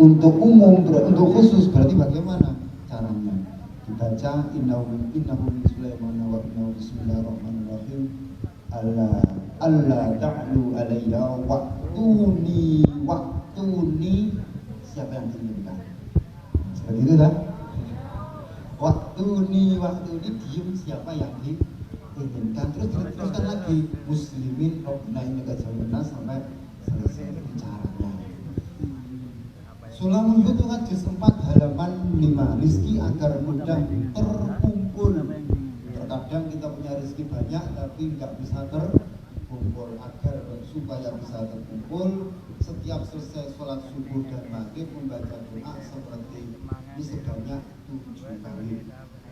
Untuk umum, untuk khusus berarti bagaimana caranya? Dibaca innahu min Sulaiman wa innahu bismillahirrahmanirrahim. Allah ta'lu alayya waktuni siapa yang diinginkan? Seperti itu kan? Waktuni diem siapa yang diinginkan. Terus diteruskan lagi muslimin rabbina innaka jami'na sampai selesai caranya. Sulamul Futuhat juz 4 halaman 5. Rizki agar mudah terkumpul. Terkadang kita punya rezeki banyak tapi nggak bisa terkumpul. Agar supaya bisa terkumpul, setiap selesai sholat subuh dan maghrib membaca doa seperti ini sebanyak 7 kali.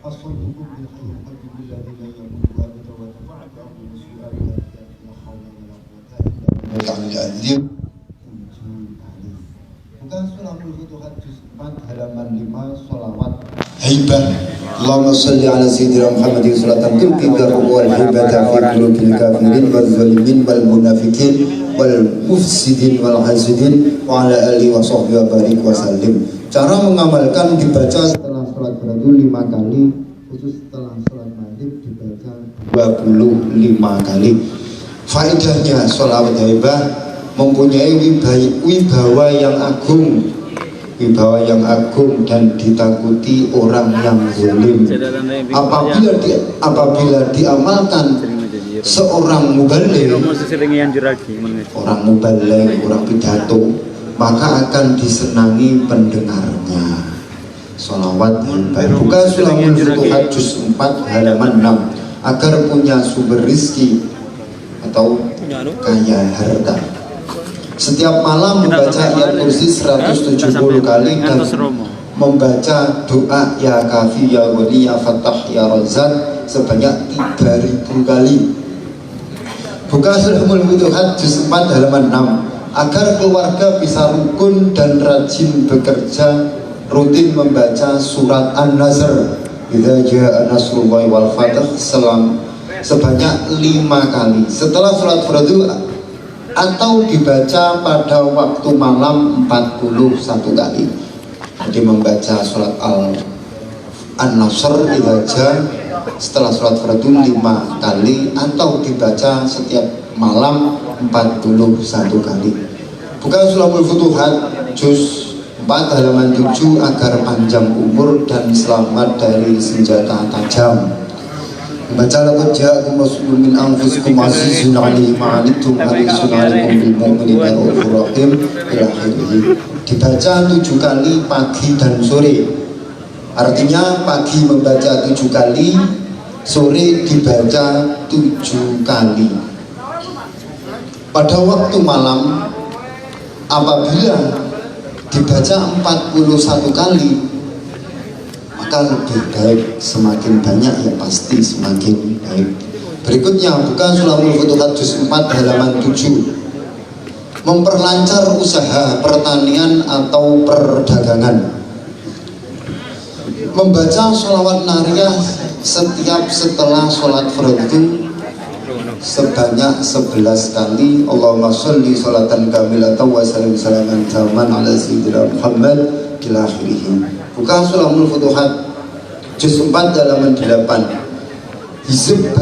As-salatu bil hayy al-qayyum alladhi la yamutu wa tafa'alu musyri'an la hawla wa la quwwata illa billah. Bukan Sulamul Futuhat juz 4 halaman 5 sholawat haibah. Allahumma sholli ala sayyidina Muhammadin sholatan tulqika wal haibata fi qulubil kafirin wal zalimin wal munafiqin wal mufsidin wal hasidin wa ala alihi wa sahbihi wa barik wa sallim. Cara mengamalkan dibaca setelah sholat fardu 5 kali, khusus setelah sholat maghrib dibaca 25 kali. Faedahnya sholawat haibah mempunyai wibawa yang agung dan ditakuti orang yang zalim. Apabila diamalkan seorang mubaligh, orang pidato, maka akan disenangi pendengarnya. Sholawat buka Sulamul Futuhat juz 4 halaman 6 agar punya sumber rizki atau kaya harta. Setiap malam membaca ayat kursi 170 kali dan membaca doa ya kafi ya wali ya fatah ya razak sebanyak 3000 kali. Buka Sulamul Futuhat juz 4 halaman 6 agar keluarga bisa rukun dan rajin bekerja, rutin membaca surat An-Nasr idza jaa nasrullahi wal fath sebanyak 5 kali setelah sholat fardu, atau dibaca pada waktu malam 41 kali. Jadi membaca surat An-Nasr setelah sholat fardu 5 kali atau dibaca setiap malam 41 kali. Bukan Sulamul Futuhat juz 4 halaman 7 agar panjang umur dan selamat dari senjata tajam. Baca laqad ja'akum rasulun min anfusikum azizun 'alaihi ma 'anittum harisun 'alaikum bil mu'minina ra'ufur rahim ila akhirih. Dibaca 7 kali pagi dan sore. Artinya pagi membaca 7 kali, sore dibaca 7 kali. Pada waktu malam apabila dibaca 41 kali, maka lebih baik. Semakin banyak ya pasti semakin baik. Berikutnya bukan Sulamul Futuhat juz 4 halaman 7 memperlancar usaha pertanian atau perdagangan. Membaca sholawat nariyah setiap setelah sholat fardu sebanyak 11 kali. Allahumma sholli sholatan kamilatan wa sallim salaman taman ala sayyidina Muhammad ila akhirih. Bukan Sulamul Futuhat juz 4 halaman 8 Hizbul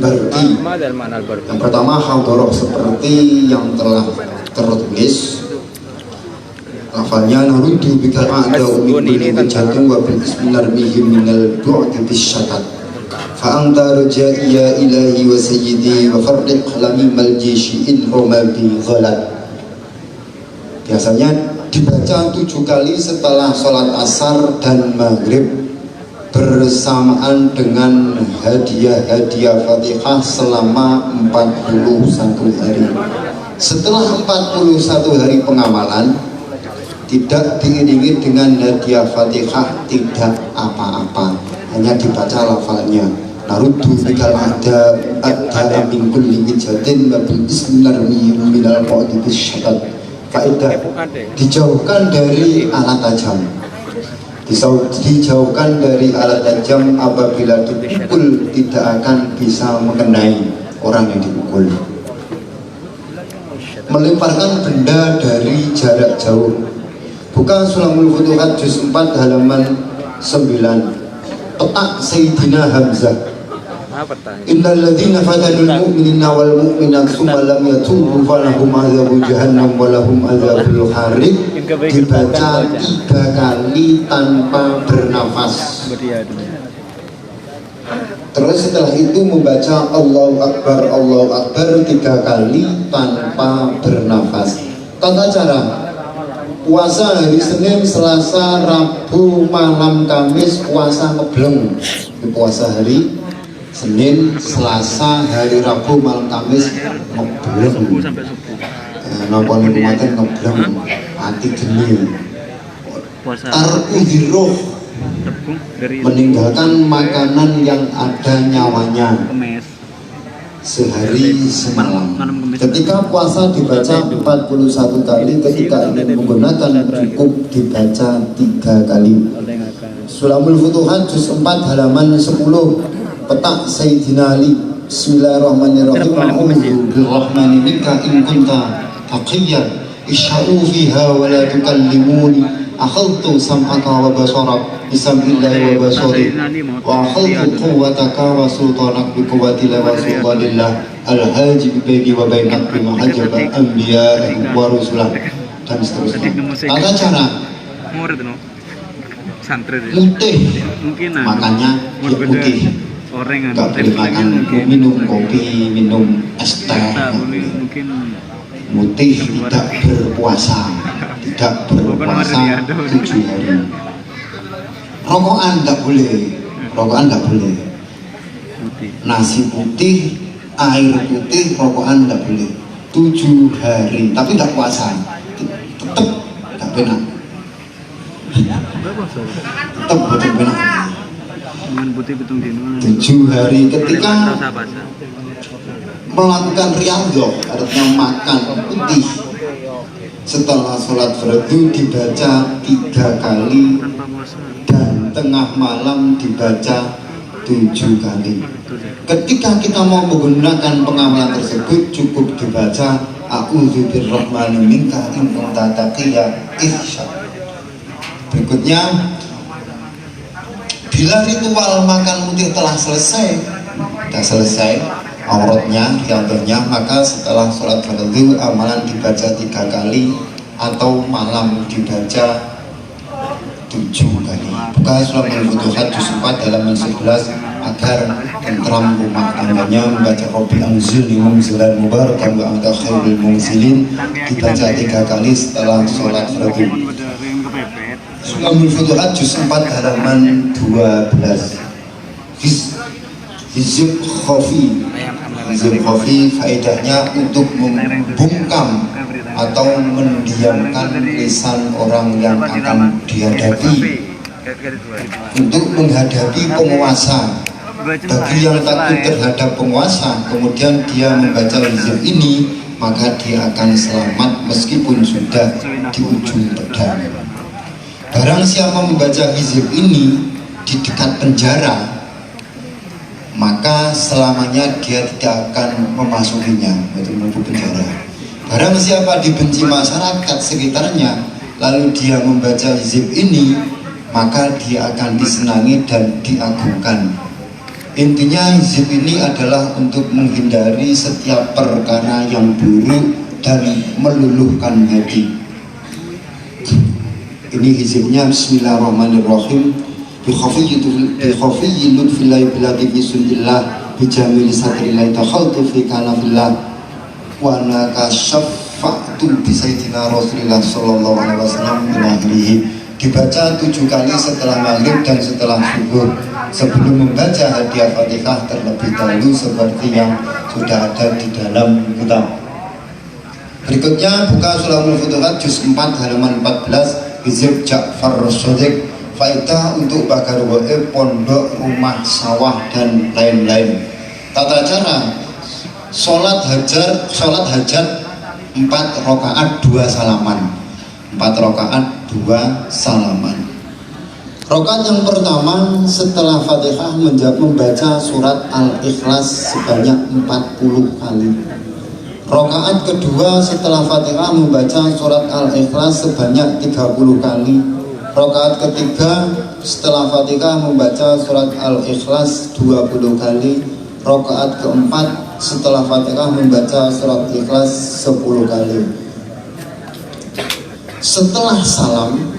Barqi. Yang pertama hadharah seperti yang telah tertulis. Lafalnya narudu bikal a'da ummi jatuh wa bil bismillahirrahmanirrahim minal bu'di bisyatat fa anta rajai ya ilahi wa sayyidi wa farriq lamimal jishi in huma bi ghalat. Biasanya dibaca 7 kali setelah sholat asar dan maghrib bersamaan dengan hadiah Fatihah selama 41 hari. Setelah 41 hari pengamalan, tidak diiringi dengan hadiah Fatihah, tidak apa-apa, hanya dibaca lafalnya. Narudu bikal ada min kulli wijatin wa bil bismillahirrahmanirrahim minal qa'di bisyatat. Faedah dijauhkan dari alat tajam, dijauhkan dari alat tajam. Apabila dipukul tidak akan bisa mengenai orang yang dipukul. melemparkan benda dari jarak jauh. Buka Sulamul Futuhat juz 4 halaman 9. Petak Sayyidina Hamzah. Innal ladzina fatanul mu'minina wal mu'minat tsumma lam yatubu falahum adzabun jahannam wa lahum adzabul hariq. Dibaca 3 kali tanpa bernafas. Terus setelah itu membaca Allahu Akbar 3 kali tanpa bernafas. Tata cara puasa hari Senin, Selasa, Rabu, malam Kamis puasa ngebleng. Puasa hari Senin, Selasa, hari Rabu, malam Kamis ngebleng. Napa niku maten ngebleng ati geni. Tarkuhiroh, meninggalkan makanan yang ada nyawanya sehari semalam. Ketika puasa dibaca 41 kali, ketika ingin menggunakan cukup dibaca 3 kali. Sulamul Futuhat juz 4 halaman 10. Petak Sayyidina Ali. Bismillahirrahmanirrahim. A'udzu birrahmani minka in kunta taqiyyan isha'u fiha wa la tukallimuni akhadtu sam'aka wa basarak bisam'illahi wa basari wa akhadtu quwwataka wa sultanak bi quwwatillah wa sultanillah al-hajib baini wa bainak bi mahajaba anbiya wa rusulah, dan seterusnya. Tata cara mutih, makanya putih, gak boleh makan minum kopi, minum es teh. Mutih tidak berpuasa, tidak berpuasa 7 hari. Rokokan tidak boleh, rokokan tidak boleh. Nasi putih, air putih, rokokan tidak boleh 7 hari. Tapi tidak puasa, tetap tidak benar. Tetap betul benar. 7 hari ketika melakukan riyadhah, artinya makan putih setelah sholat fardu dibaca 3 kali dan tengah malam dibaca 7 kali. Ketika kita mau menggunakan pengamalan tersebut cukup dibaca a'udzu birrahmani minka in kunta taqiyya ihsya. Berikutnya, bila ritual makan putih telah selesai, sudah selesai auratnya, riyadhahnya, maka setelah sholat fardu amalan dibaca 3 kali atau malam dibaca 7 kali. Buka Sulamul Futuhat juz 4 halaman 11 agar tentram rumah tangganya. Membaca Rabbi anzilni munzilan mubarakan wa anta khairul munzilin dibaca 3 kali setelah sholat fardu. Sulamul Futuhat juz 4 halaman 12. Hizib Khafi. Hizib Khafi faedahnya untuk membungkam atau mendiamkan lisan orang yang akan dihadapi, untuk menghadapi penguasa. Bagi yang takut terhadap penguasa kemudian dia membaca hizib ini, maka dia akan selamat meskipun sudah di ujung pedang. Barang siapa membaca hizib ini di dekat penjara, maka selamanya dia tidak akan memasukinya, yaitu menuju penjara. Barang siapa dibenci masyarakat sekitarnya, lalu dia membaca hizib ini, maka dia akan disenangi dan diagungkan. Intinya hizib ini adalah untuk menghindari setiap perkara yang buruk dan meluluhkan hati. Ini hizibnya. Bismillahirrahmanirrahim. Bikhafiyyi lutfillahi bilati fi sunnillah bijamili satrillahi takhaltu fi kanafillah wa anaka syafa'tu bi sayyidina Rasulillah sallallahu alaihi wasallam min akhirih. Dibaca 7 kali setelah maghrib dan setelah subuh, sebelum membaca hadiah Fatihah terlebih dahulu seperti yang sudah ada di dalam kitab. Berikutnya buka Sulamul Futuhat juz 4 halaman 14. Hizib Ja'far Shadiq. Faedah untuk bakar waib, pondok, rumah, sawah, dan lain-lain. Tata cara sholat hajat 4 rakaat 2 salaman. 4 rakaat 2 salaman. Rakaat yang pertama setelah Fatihah membaca surat Al-Ikhlas sebanyak 40 kali. Rakaat kedua setelah Fatihah membaca surat Al-Ikhlas sebanyak 30 kali. Rakaat ketiga setelah Fatihah membaca surat Al-Ikhlas 20 kali. Rakaat keempat setelah Fatihah membaca surat Ikhlas 10 kali. Setelah salam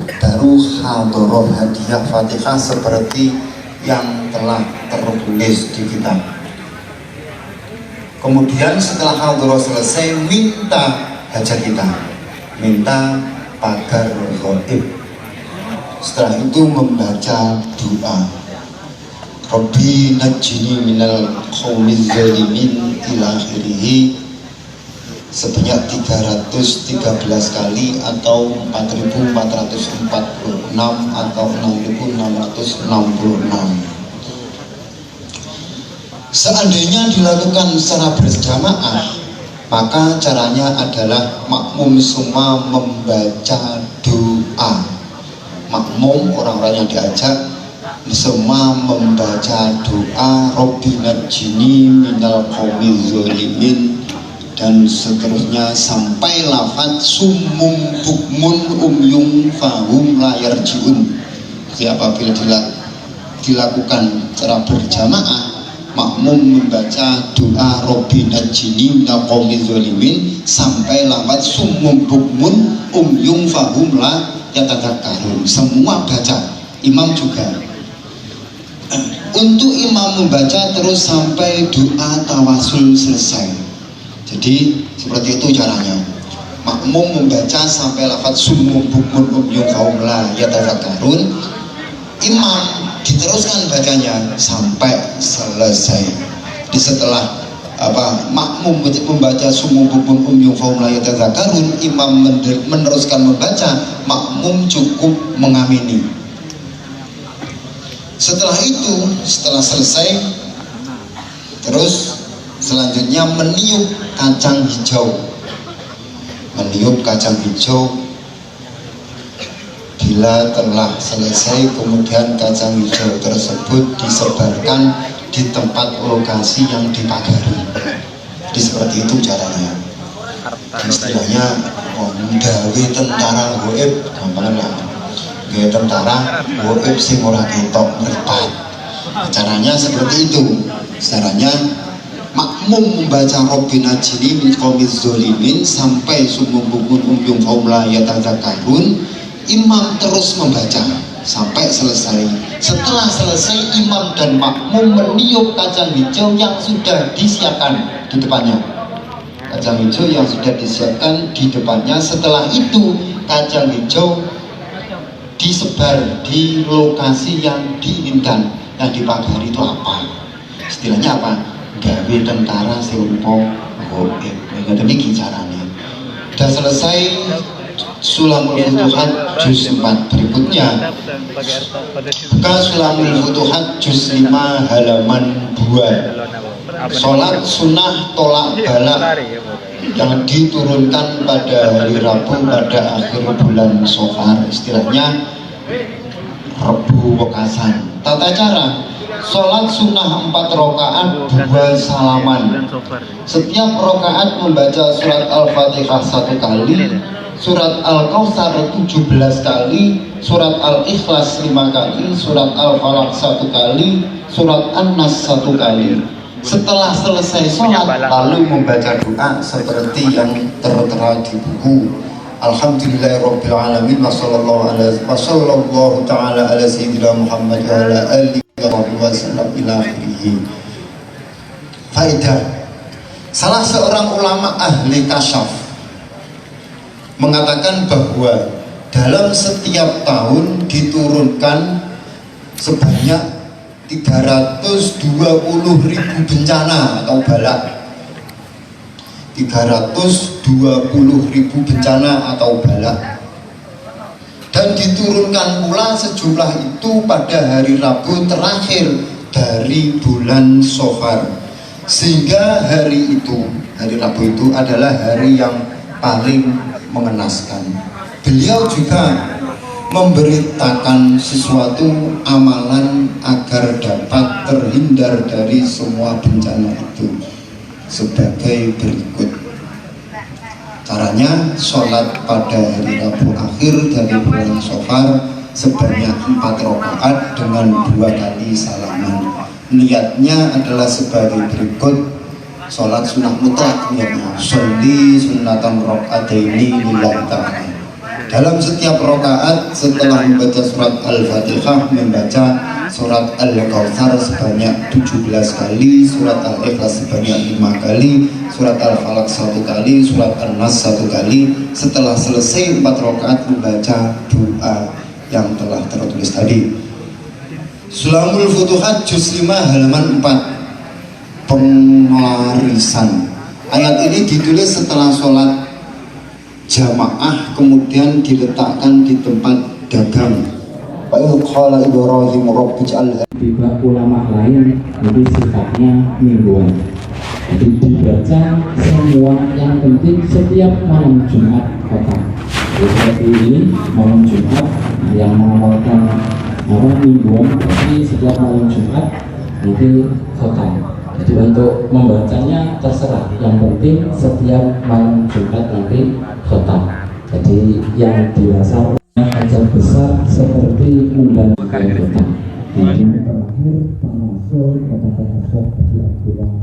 baru hadoroh hadiah Fatihah seperti yang telah tertulis di kitab. Kemudian setelah hadroh selesai, minta hajat kita, minta pagar ghaib. Setelah itu membaca doa, Rabbi najjini minal qaumiz zalimin ila akhirih, sebanyak 313 kali atau 4.446 atau 6.666. Seandainya dilakukan secara berjamaah, maka caranya adalah makmum semua membaca doa. Makmum, orang-orang yang diajak, semua membaca doa Rabbi najjini minal qaumiz zalimin dan seterusnya sampai lafaz summum bukmun umyum fahum la yarjiun. Jadi apabila dilakukan secara berjamaah, makmum membaca doa Rabbi najjini minal qaumiz zalimin sampai lafaz summum bukmun umyum fahum la yatadzakkarun. Semua baca, imam juga. Untuk imam membaca terus sampai doa tawasul selesai. Jadi seperti itu caranya. Makmum membaca sampai lafaz summum bukmun umyum fahum la yatadzakkarun. Imam diteruskan bacanya sampai selesai. Di setelah makmum membaca summum bukmun umyum fahum la yatadzakkarun, imam meneruskan membaca, makmum cukup mengamini. Setelah itu, setelah selesai, terus selanjutnya meniup kacang hijau. Meniup kacang hijau. Bila telah selesai, kemudian kacang hijau tersebut disebarkan di tempat lokasi yang dipagari. Jadi seperti itu caranya. Istilahnya menggawe tentara goib, gampang lah. Gawe tentara goib sing ora ketok mripat. Caranya seperti itu. Caranya makmum membaca Rabbi najjini min qaumiz zalimin sampai summum bukmun umyum fahum la yatadzakkarun. Imam terus membaca sampai selesai. Setelah selesai, imam dan makmum meniup kacang hijau yang sudah disiapkan di depannya. Kacang hijau yang sudah disiapkan di depannya. Setelah itu, kacang hijau disebar di lokasi yang diinginkan. Yang dipagari itu apa? Istilahnya apa? Gawe tentara serupa goib. Ini caranya. Sudah selesai Sulamul Futuhat juz 4. Berikutnya buka Sulamul Futuhat juz 5 halaman 2. Sholat sunnah tolak balak yang diturunkan pada hari Rabu pada akhir bulan Safar, istilahnya Rebu Wekasan. Tata cara sholat sunnah 4 rakaat 2 salaman. Setiap rakaat membaca surat Al-Fatihah 1 kali, surat Al-Kautsar 17 kali, surat Al-Ikhlas 5 kali, surat Al-Falaq 1 kali, surat An-Nas 1 kali. Setelah selesai sholat, lalu membaca doa seperti yang tertera di buku. Alhamdulillahirrabbilalamin. Wassallallahu ta'ala ala sayyidina Muhammad wa ala alihi wa sallam ila akhirih. Faedah. Salah seorang ulama ahli kasyaf mengatakan bahwa dalam setiap tahun diturunkan sebanyak 320.000 bencana atau balak. 320.000 bencana atau balak. Dan diturunkan pula sejumlah itu pada hari Rabu terakhir dari bulan Safar. Sehingga hari itu, hari Rabu itu adalah hari yang paling mengenaskan. Beliau juga memberitakan sesuatu amalan agar dapat terhindar dari semua bencana itu. sebagai berikut. Caranya, sholat pada hari Rabu akhir dari bulan Safar sebanyak 4 rakaat dengan 2 kali salaman. Niatnya adalah sebagai berikut. Sholat sunnah mutlak niatnya, sholli sunnatan rakaataini lillahi ta'ala. Dalam setiap rakaat setelah membaca surat Al-Fatihah, membaca surat Al-Kautsar sebanyak 17 kali, surat Al-Ikhlas sebanyak 5 kali, surat Al-Falaq 1 kali, surat An-Nas 1 kali. Setelah selesai 4 rakaat membaca doa yang telah tertulis tadi. Sulamul Futuhat juz 5 halaman 4. Penglarisan. Ayat ini ditulis setelah sholat jamaah, kemudian diletakkan di tempat dagang. Qala Ibrahim Rabbi ij'al. Tiba ulama lain jadi sifatnya mingguan. Jadi dibaca semua, yang penting setiap malam Jumat kota. Seperti ini malam Jumat yang mengamalkan mingguan, tapi setiap malam Jumat nanti kota. Jadi untuk membacanya terserah, yang penting setiap malam Jumat nanti khotam. Jadi yang dirasa ajar besar seperti undang khotam. Jadi terakhir tawasul kata-kata dari Abdullah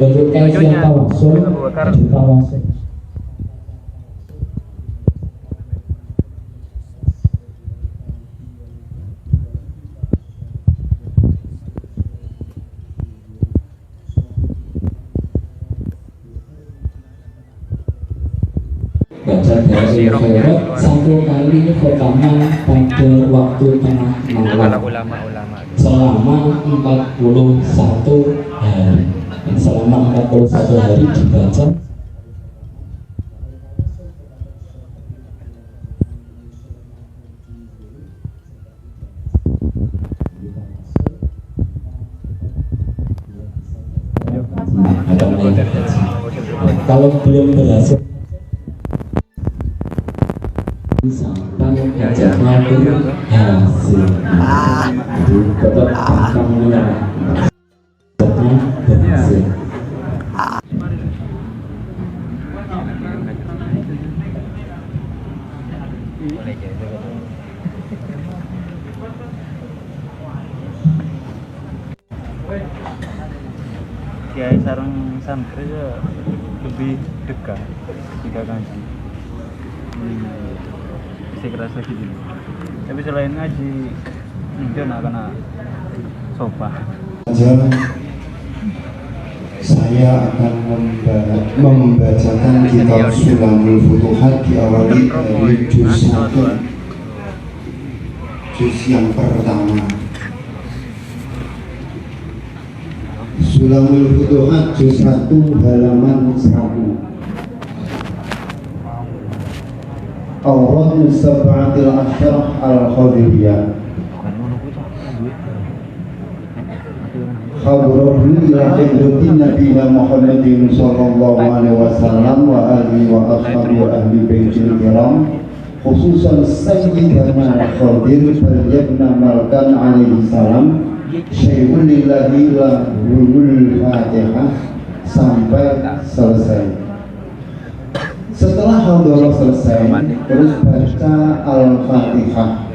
untuk kajian tawasul, tawasul baca dari khairat 1 kali pertama pada waktu tengah malam selama 41 hari. Dan selama 41 hari dibaca kalau belum berhasil sampai hajatnya berhasil, tetap akan menyerah berhasil. Kiai sareng santri lebih dekat ketika ngaji. Isi kerasa gitu. Tapi selain ngaji, dia nak kena sopa. Saya akan membacakan kitab Sulamul Futuhat diawali dari juz 1, juz yang pertama. Sulamul Futuhat juz 1 halaman 1. Awrad Sab'atil Ashrah Al-Khadiriyah. Khabarahu ila hidrotin Nabi Muhammadin sallallahu alaihi wasallam wa alihi wa ashabi ahli baitil kiram, khususan Sayyidina Khadir Falyabna Malkan alaihi salam, syai'un lillahi lahul Fatihah sampai selesai. Setelah hadroh selesai, terus baca Al-Fatihah.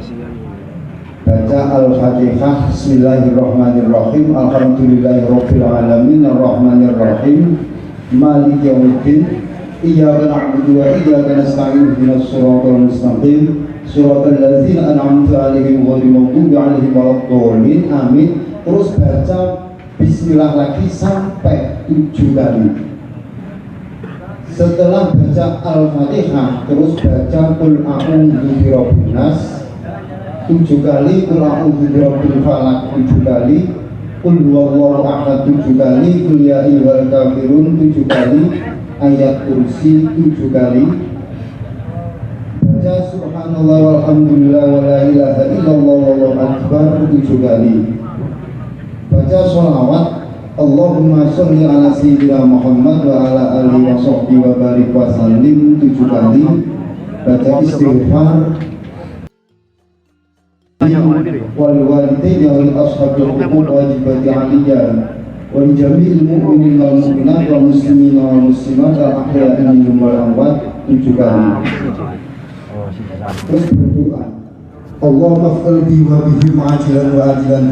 Baca Al-Fatihah. Bismillahirrahmanirrahim. Alhamdulillahirabbil alamin arrahmanirrahim maliki yaumiddin iyyaka na'budu wa iyyaka nasta'in ihdinas siratal mustaqim siratal ladzina an'amta 'alaihim ghairil maghdubi 'alaihim waladdallin. Amin. Terus baca bismillah lagi sampai 7 kali. Setelah baca Al-Fatihah, terus baca Qul a'udzu birabbin nas 7 kali, Qul a'udzu birabbil falaq 7 kali, Qul huwallahu ahad 7 kali, Qul ya ayyuhal kafirun 7 kali, ayat kursi 7 kali. Baca subhanallah walhamdulillah wa la ilaha illallah wallahu akbar 7 kali. Baca sholawat Allahumma sholli ala sayyidina Muhammad wa ala alihi wa sahbihi wa barik wa sallim 7 kali. Baca istighfar والوالدين والأصحاب الحقوق واجبات عليا ولجميع المؤمنين والمؤمنات والmuslimin والmuslimat al-ahya'i minhum wal amwat 7 kali. Terus berdoa, Allahumma f'al bi wa bihim ajilan wa ajilan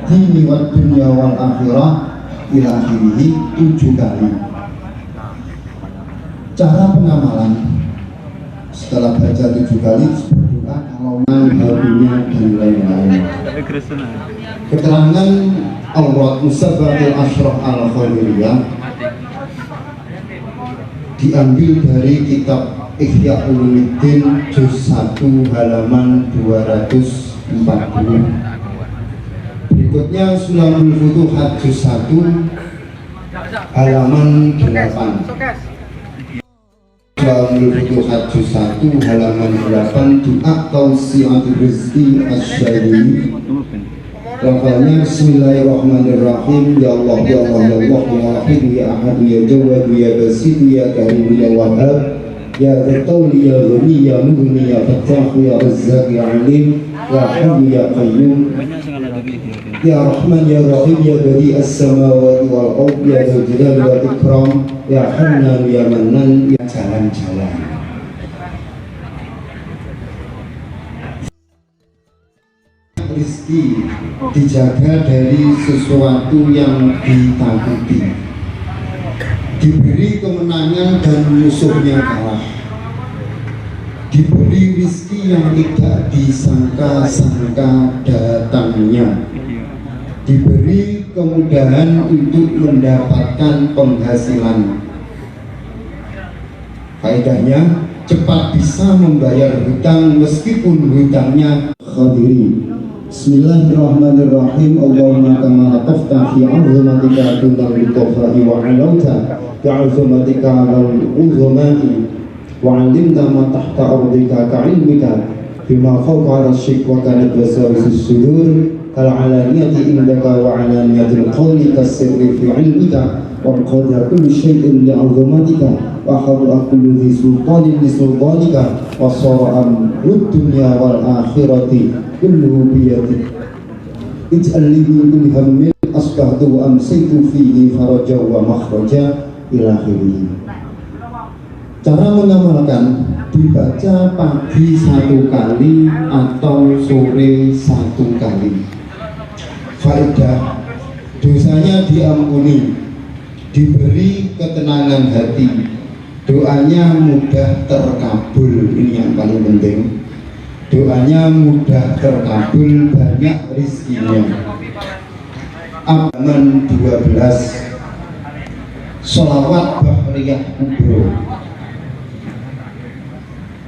dini wa dunya wal akhirah ila akhirih 7 kali. Cara pengamalan setelah baca 7 kali berdoa kalau hatinya dan lain-lain. Keterangan Aurat Musabbatul Ashraf Al-Khairiyah diambil dari kitab Ihya Ulumuddin juz 1 halaman 240. Berikutnya Sulamul Futuhat juz 1 halaman 8. Sulamul Futuhat juz 1 halaman 8, doa tausiatul rizki asy-syar'i. Lafalnya Bismillahirrahmanirrahim. Ya Allah, ya Allah, ya Allah, ya Wahid, ya Ahad, ya Jawad, ya Basid, ya Karim, ya Wahhab, ya Ghatauli, ya Ghani, ya Mughni, ya Fattah, ya Razzaq, ya Alim, ya Hayyu, ya Qayyum, ya Rahman, ya Rahim, ya Badi as-samawati wal ardh, ya Dzul Jalali wal Ikram, ya Hannan, ya Mannan, ya jalan-jalan. Rizki dijaga dari sesuatu yang ditakuti, diberi kemenangan dan musuhnya kalah, diberi rizki yang tidak disangka-sangka datangnya, diberi kemudahan untuk mendapatkan penghasilan. Faedahnya cepat bisa membayar hutang meskipun hutangnya khadiri. Bismillahirrahmanirrahim. Allahumma kama latafta fi 'azmatika dunal lutfa'i wa 'alauta bi 'azmatika al-'uzmai wa 'alimta ma tahta ardika ka'ilmika bima fawqa 'arsyik wa kanat wasawisus sudur kal-'alaniyati indaka wa 'alaniyatil qawli kas-sirri fi 'ilmika wa qadara kulli syai'in li 'azmatika wa khadara kulli dhi sultanin li sultanika wa sara'an dunya wal akhirati kulluhu biyadik ij'al li min kulli hammin asbahtu wa amsaytu fihi faraja wa makhraja ila akhirih. Cara mengamalkan dibaca pagi 1 kali atau sore 1 kali. Faedah, dosanya diampuni, diberi ketenangan hati, doanya mudah terkabul. Ini yang paling penting. Doanya mudah terkabul, banyak rizkinya. Aman 12 Sholawat Bahriyah Kubro.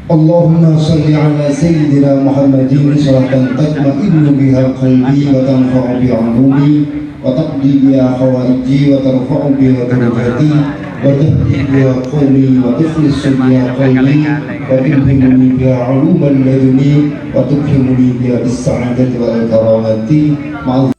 Allahumma salli ala Sayyidina Muhammadin salatan tatma'innu biha qalbi wa tanfa'u biha umumi wa taqdi biha hawaiji wa tarfa'u biha darajati wa tahdi biha qawli wa tukhlisu biha qalbi wa tulhimuni biha uluman laduni wa tukrimuni biha bis-sa'adati wal karamati ma'al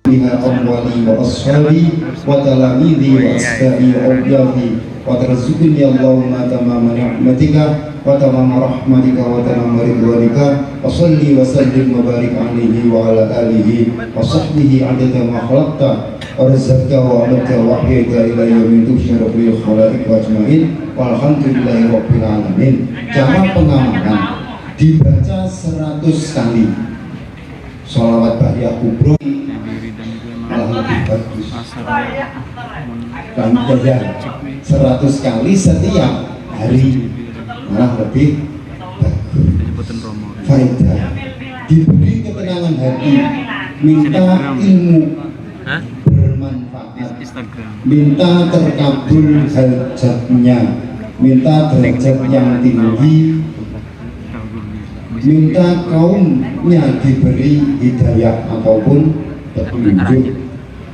biha amwali wa ashabi wa talamidhi wa asba'i wa awliyahi wa tarzuqni Allahumma tamama ni'matika wa tamama rahmatika wa tamama ridwanika wa salli wa sallim wa barik alaihi wa ala alihi wa sahbihi adada ma khalaqta wa razaqta wa amadta wa ahyayta ila yawmin tusyara bil khalaiq wa ajma'in walhamdulillahi rabbil alamin. Cara pengamalan dibaca 100 kali. Sholawat Bahriyah Kubro malah lebih bagus. Dan ya 100 kali setiap hari malah lebih bagus. Faedah, diberi ketenangan hati, minta ilmu bermanfaat, minta terkabul hajatnya, minta derajat yang tinggi, minta kaumnya diberi hidayah ataupun petunjuk,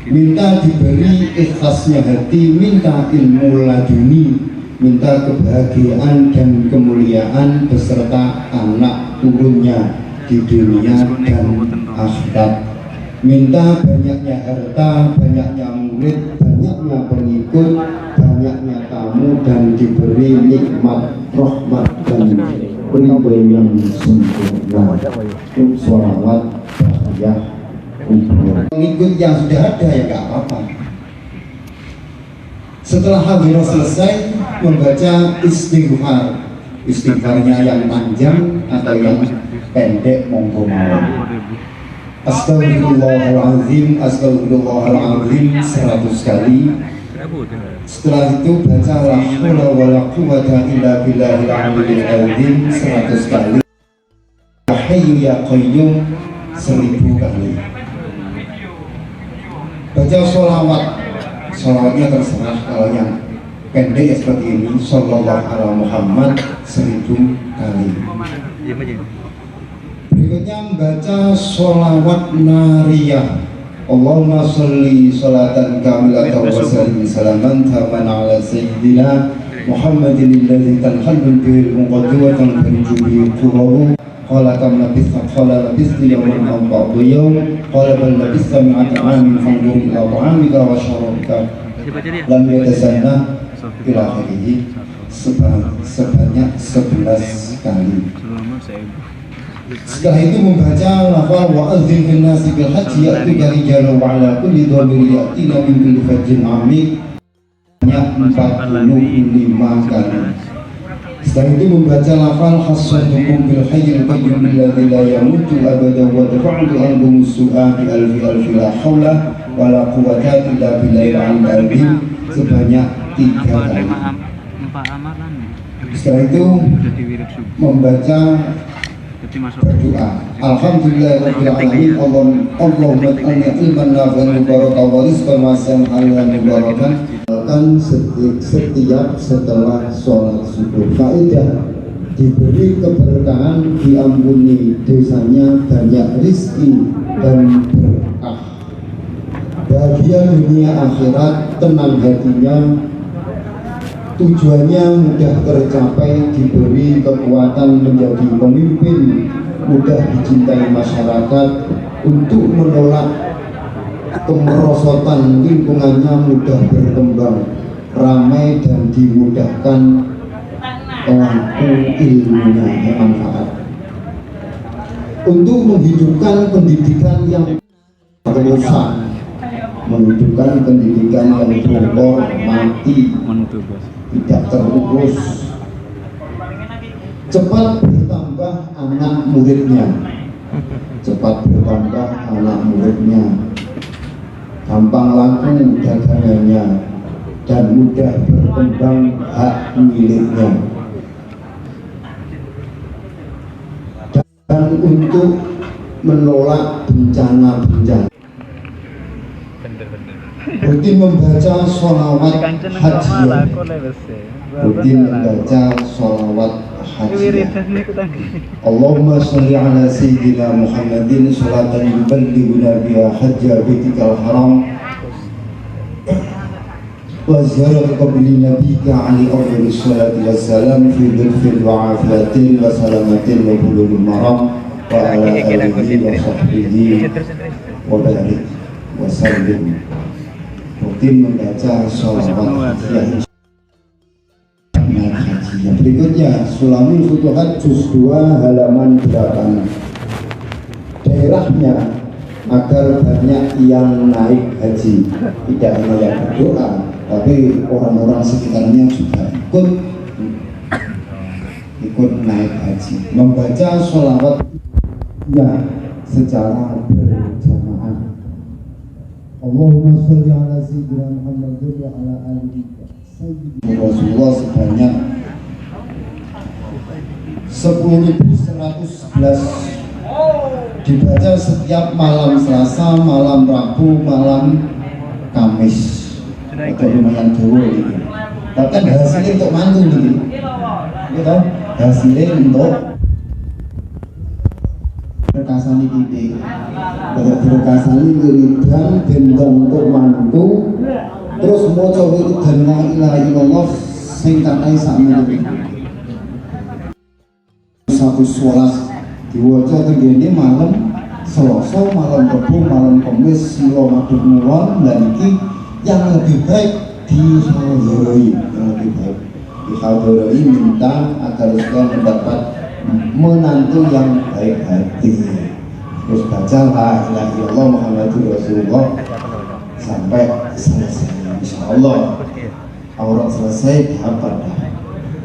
minta diberi ikhlasnya hati, minta ilmu laduni, minta kebahagiaan dan kemuliaan beserta anak turunnya di dunia dan akhirat, minta banyaknya harta, banyaknya murid, banyaknya pengikut, banyaknya tamu, dan diberi nikmat, rahmat dan ridho yang sempurna. untuk sholawat ya mengikut yang sudah ada ya nggak apa-apa. Setelah hadirah selesai membaca istighfar, istighfarnya yang panjang atau yang pendek monggo mawon. Astagfirullahaladzim, astagfirullahaladzim 100 kali. Setelah itu baca la haula wala quwwata illa billahil aliyyil azim 100 kali. Ya Hayyu ya Qayyum 1000 kali. Baca sholawat, sholawatnya terserah, kalau yang pendek seperti ini Sallallahu ala Muhammad 1000 kali. Berikutnya membaca sholawat nariyah. Allahumma sholli sholatan kamilatan wa sallim salaman taman ala sayyidina Muhammadin alladzi tanhallu bihil muqaddiwah tanfaju bihi qurabu qala kam labista qala labistu yawman aw ba'da yawm qala bal labista mi'ata amin fanzur ila ta'amika wa syarabika lam yatasanna ila akhirih sebanyak 11 kali. Setelah itu membaca lafal wa adzin fil nasi bil haji ya'tuka rijalan wa ala kulli dhamir ya'tina min kulli fajjin 'amik banyak 45 kali. Setelah itu membaca lafal hasantukum bil hayyil qayyum alladzi la yamutu abada wa dafa'tu anhum su'a bi alfi la haula wa la quwwata illa billahil 'aliyyil 'azim sebanyak 3 kali. Setelah itu membaca berdoa alhamdulillahirabbil alamin Allahumma ij'alni ilman nafi'an mubarakan wa rizqan wasi'an halalan mubarakan. Kan setiap setelah sholat subuh faedah diberi keberkahan, diampuni dosanya, banyak rizki dan berkah, bahagia dunia akhirat, tenang hatinya, tujuannya mudah tercapai, diberi kekuatan menjadi pemimpin, mudah dicintai masyarakat, untuk menolak kemerosotan lingkungannya mudah berkembang, ramai dan dimudahkan pelaku ilmunya yang manfaat, untuk menghidupkan pendidikan yang rusak, menghidupkan pendidikan yang bocor, mati, tidak terurus, cepat bertambah anak muridnya, cepat bertambah anak muridnya, gampang laku dagangannya, dan mudah berkembang hak miliknya. Dan untuk menolak bencana-bencana, rutin membaca sholawat hajiyah, rutin membaca sholawat hajiyah. Allahumma sholli ala sayyidina Muhammadin sholatan yuballighuna biha hajja baitikal haram wa ziyarati qabri nabiyika ali afdhalis sholati wassalam fi dhulfin wa afiyatin wa salamatin wa bulugul maram wa ala alihi wa sahbihi wa barik wa sallim. Rutin membaca sholawat hajiyah. Yang berikutnya Sulamul Futuhat juz 2 halaman 8. Daerahnya agar banyak yang naik haji, tidak hanya yang berdoa, tapi orang-orang sekitarnya juga ikut naik haji, membaca sholawat ya secara berjamaah. Allahumma sholli ala sayyidina Muhammad wa ala alihi Rasulullah sebanyak 10.111 dibaca setiap malam Selasa, malam Rabu, malam Kamis. Itu lumayan dulu gitu. Tapi hasilnya untuk mantu nih, gitu. Hasilnya untuk berkasani titik, berkasani wiridan bentong untuk mantu. Terus mau coba itu dan la ilaha illallah singkatai sama itu. Satu sholat diwaca tergini malam Selasa, malam Rabu, malam Kamis, silo madhep mulon, dan ini yang lebih baik dihadiri, yang lebih baik dihadiri, minta agar kita mendapat menantu yang baik hati. Terus baca la ilaha illallah Muhammadur Rasulullah sampai selesai. Insya Allah aurat selesai dapat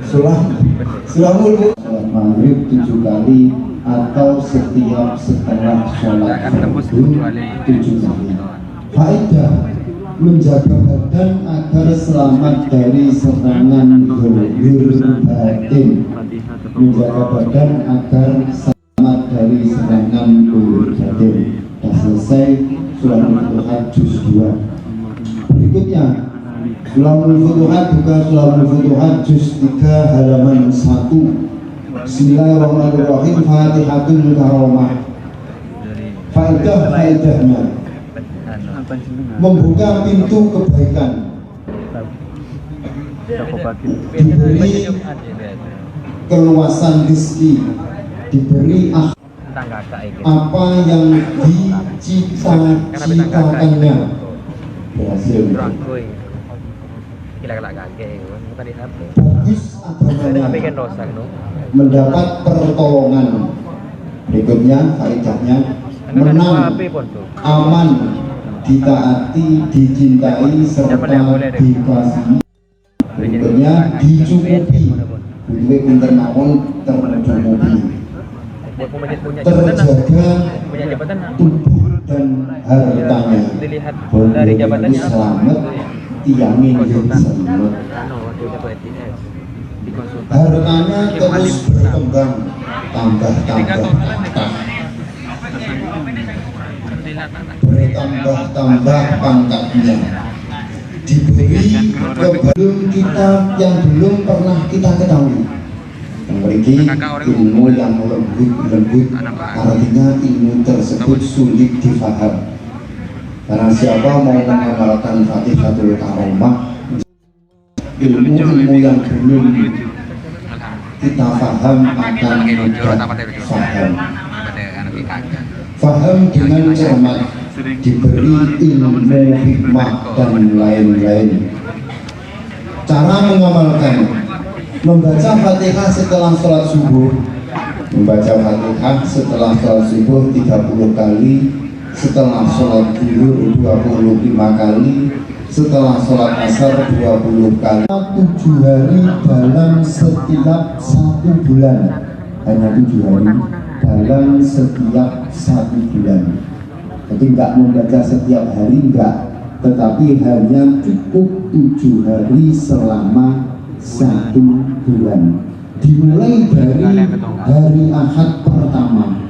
surah mulku sholat maghrib 7 kali atau setiap setelah sholat subuh 7 kali. Faedah menjaga badan agar selamat dari serangan zahir batin. Menjaga badan agar selamat dari serangan zahir batin. Sudah selesai surah Al-Futuhat juz 2. Berikutnya surah Al-Futuhat buka surah Al-Futuhat juz 3 halaman 1. Bismillahirrahmanirrahim. Fatihatul Karamah. Faedahnya membuka pintu kebaikan, diberi keluasan rezeki, diberi apa yang dicita-citakannya berhasil. Bagus agamanya, mendapat pertolongan. Berikutnya faedahnya menang, aman, ditaati, dicintai, serta dikasihi. Berikutnya dicukupi, duit pinter mawon tercukupi, terjaga tubuh dan hartanya. Bondol selamat, tiangin selamat. Hartanya terus berkembang, tambah bertambah pangkatnya, diberi kebelum kita yang belum pernah kita ketahui. Memiliki ilmu yang lembut, artinya ilmu tersebut sulit difaham. Karena siapa mau mengamalkan Fatihatul Karamah, ilmu yang belum kita faham akan mudah faham. Faham dengan cermat, diberi ilmu, hikmah, dan lain-lain. Cara mengamalkan: membaca Fatihah setelah sholat subuh, membaca Fatihah setelah sholat subuh 30 kali, setelah sholat zuhur 25 kali, setelah sholat asar 20 kali. 7 hari dalam setiap 1 bulan, hanya 7 hari dalam setiap 1 bulan. Jadi enggak membaca setiap hari, enggak, tetapi hanya cukup 7 hari selama 1 bulan. Dimulai dari hari Ahad pertama,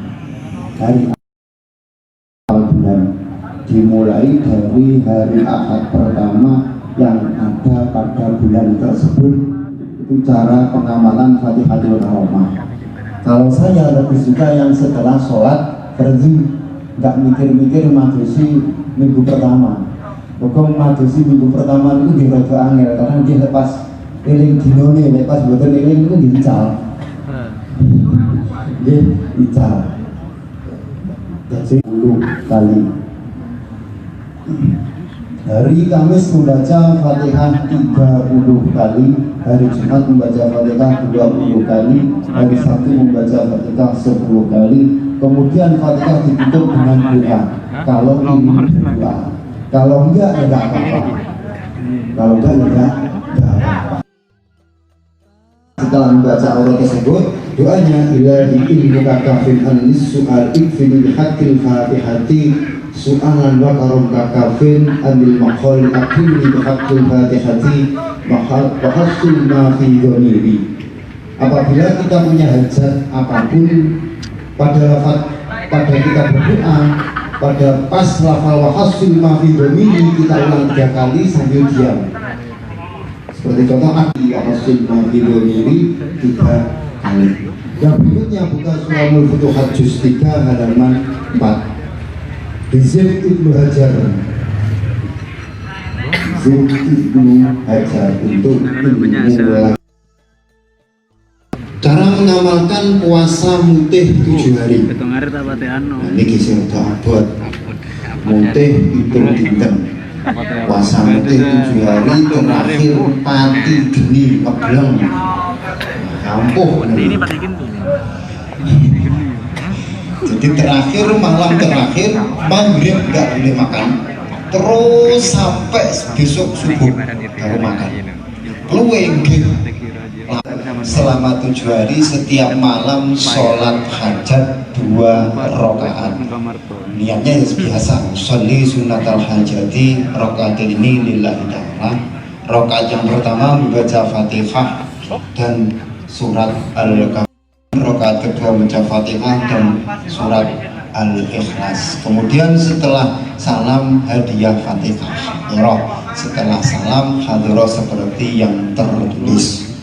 hari awal bulan. Dimulai dari hari Ahad pertama yang ada pada bulan tersebut. Itu cara pengamalan Fatihatul Karamah. Kalau saya lebih suka yang setelah sholat fardu, nggak mikir-mikir majusi minggu pertama. Pokoknya majusi minggu pertama itu dirasa angel karena dia lepas eling dinone, lepas boten eling itu diical. Dia ical. Jadi 10 kali. Hari Kamis membaca Fatihah 30 kali, hari Jumat membaca Fatihah 20 kali, hari Sabtu membaca Fatihah 10 kali. Kemudian Fatihah ditutup dengan doa. Kalau ingin berdoa, kalau enggak ya enggak apa-apa. Kalau enggak ya enggak apa-apa. Setelah membaca aurat tersebut, doanya ilahi ilmuka kafin anis su'al ikfini bihaqil fatihati su'alan wa karamka kafin anil makhol akini bihaqil fatihati wahasul ma fi dhoniri. Apabila kita punya hajat apapun, pada kita berdoa, pada pas lafal wahasul ma fi dhoniri kita ulang 3 kali sambil diam. Seperti contoh akhi wahasul ma fi dhoniri 3 kali. Yang berikutnya buka surah Al-Futuhat juz 3 halaman 4. Zaid Ibnu Hajar, Zaid Ibnu Hajar untuk ilmu. Cara mengamalkan puasa mutih 7 hari. Nah, ini kisah abot mutih itu dinten. Puasa mutih 7 hari terakhir pati geni ngebleng. Kampuh. Ini patikin tuh. Jadi terakhir, malam terakhir maghrib nggak boleh makan, terus sampai besok subuh baru makan. Luwengge selama 7 hari setiap malam sholat hajat 2 rakaat. Niatnya ya biasa, sholli sunatal hajati rakaat ini lillahi ta'ala. Rakaat yang pertama membaca Fatihah dan surat Al-Kahfi, rakaat kedua membaca Fatihah dan surat Al-Ikhlas. Kemudian setelah salam hadiah Fatihah, setelah salam hadroh seperti yang tertulis.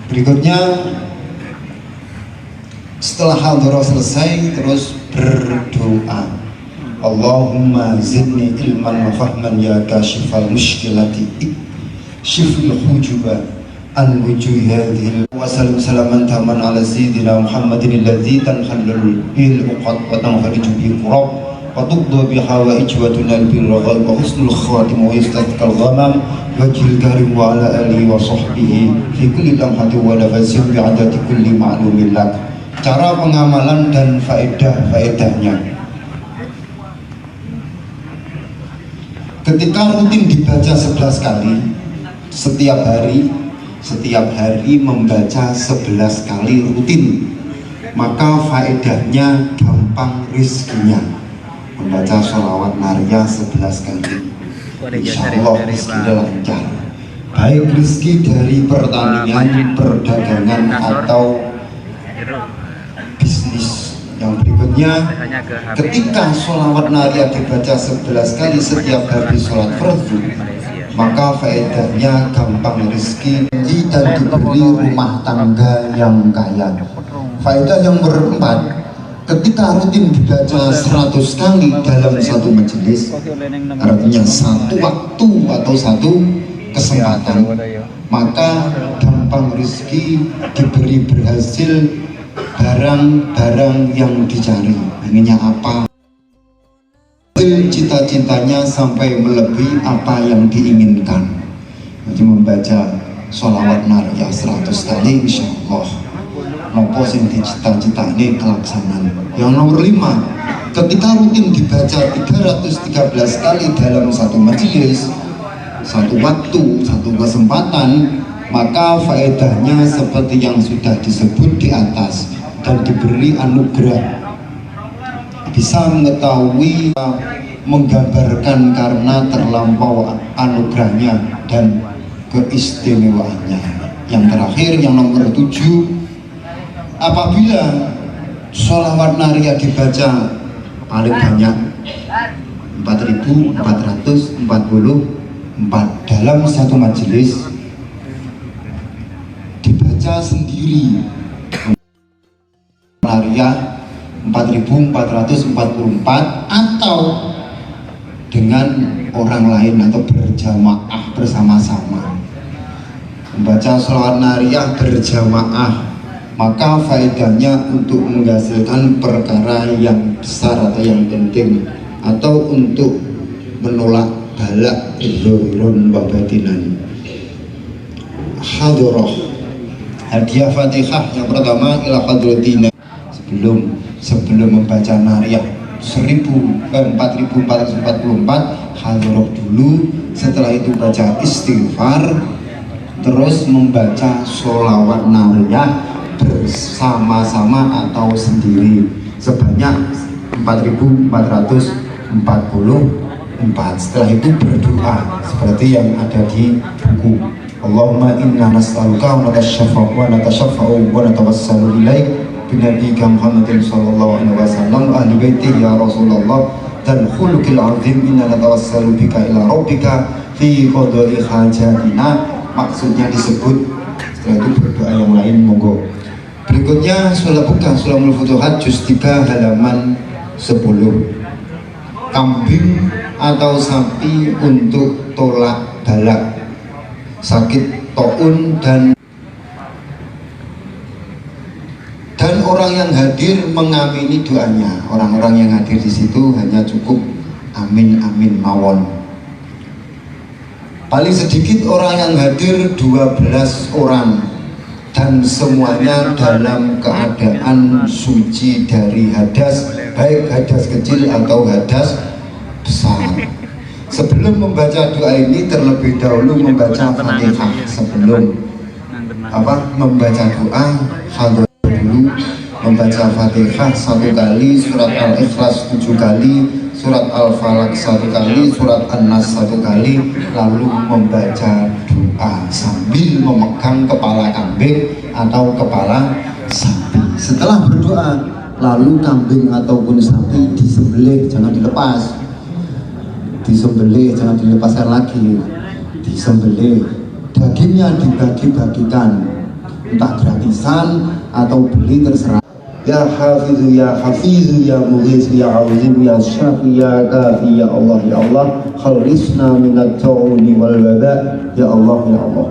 Berikutnya setelah hadroh selesai terus berdoa, Allahumma zidni ilman wa fahman ya kashifal mushkilati shifil hujuba an wujuhi hadhil wa salam salaman taman ala sayyidina Muhammadin alladhi tanhalul bil uqad wa tanfariju bil qurab wa tuqdu bi hawaij wa tunal bil raghab wa husnul khatim wa yastadkal ghamam wajhil karim wa ala alihi wa sahbihi fi kulli lamhati wa nafasin bi adati kulli ma'lumin lak. Cara pengamalan dan faedah-faedahnya. Ketika rutin dibaca 11 kali setiap hari membaca 11 kali rutin, maka faedahnya gampang rizkinya. Membaca sholawat nariyah 11 kali, insya Allah rizkinya lancar, baik rizki dari pertanian, perdagangan atau bisnis. Yang berikutnya, ketika sholawat nariyah dibaca 11 kali setiap habis sholat fardu, maka faedahnya gampang rezeki dan diberi rumah tangga yang kaya. Faedah yang keempat, ketika rutin dibaca 100 kali dalam satu majelis, artinya satu waktu atau satu kesempatan, maka gampang rezeki, diberi berhasil barang-barang yang dicari. Inginnya apa, cita-citanya sampai melebihi apa yang diinginkan. Jadi membaca sholawat nariyah 100 kali insya Allah nopo sing dicita-cita ini kelaksanaan. Yang nomor 5, ketika rutin dibaca 313 kali dalam satu majelis, satu waktu, satu kesempatan, maka faedahnya seperti yang sudah disebut di atas, dan diberi anugerah, bisa mengetahui, menggambarkan karena terlampau anugerahnya dan keistimewaannya. Yang terakhir, yang nomor 7, apabila sholawat nariyah dibaca paling banyak 4.444 dalam satu majelis, dibaca sendiri nariyah 4.444 atau dengan orang lain atau berjamaah bersama-sama. Membaca sholawat nariyah berjamaah, maka faedahnya untuk menghasilkan perkara yang besar atau yang penting, atau untuk menolak balak izhirun wa batinan. Hadroh hadiah Fatihah yang pertama ila hadratina, sebelum membaca nariyah 4.444 hadroh dulu, setelah itu baca istighfar, terus membaca sholawat nariyah bersama-sama atau sendiri sebanyak 4.444. Setelah itu berdoa seperti yang ada di buku. Allahumma inna nas'aluka wa natasyaffa'u wa natawassalu ilaik binabiyika Muhammadin sallallahu alaihi wasallam ahli baiti ya Rasulullah dan khuluqil azim, inna natawassalu bika ila rabbika fi qada'i hajatina. Maksudnya disebut. Setelah itu berdoa yang lain, monggo. Berikutnya surah buka Sulamul Futuhat juz 3 halaman 10. Kambing atau sapi untuk tolak balak, sakit taun, dan orang yang hadir mengamini doanya. Orang-orang yang hadir di situ hanya cukup amin amin mawon. Paling sedikit orang yang hadir 12 orang dan semuanya dalam keadaan suci dari hadas, baik hadas kecil atau hadas besar. Sebelum membaca doa ini terlebih dahulu membaca Fatihah. Sebelum membaca doa, dulu membaca Fatihah 1 kali, surat Al-Ikhlas 7 kali, surat Al-Falaq 1 kali, surat An-Nas 1 kali, lalu membaca doa sambil memegang kepala kambing atau kepala sapi. Setelah berdoa, lalu kambing ataupun sapi disembelih, jangan dilepas. Disembelih, jangan dilepaskan lagi. Disembelih, dagingnya dibagi-bagikan, entah gratisan atau beli, terserah. Ya Hafizu ya Hafizu ya Mughis ya Auzu ya Syafi ya Kafi ya Allah khalisna minat ta'uni wal waba ya Allah.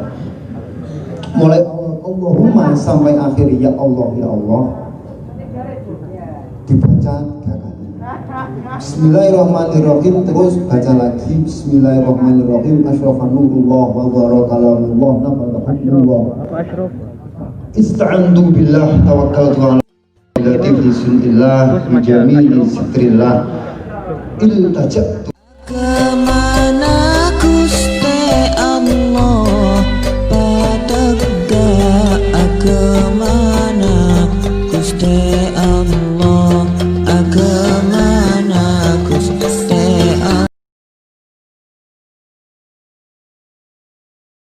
Mulai Allahumma sampai akhir ya Allah dibaca 3 kali. Bismillahirrahmanirrahim, terus baca lagi Bismillahirrahmanirrahim, asyrafan nurullah wa barakallahu nafa'allah ista'antu billah tawakkaltu ala fi sunillah bijamili sitrillah iltaja'tu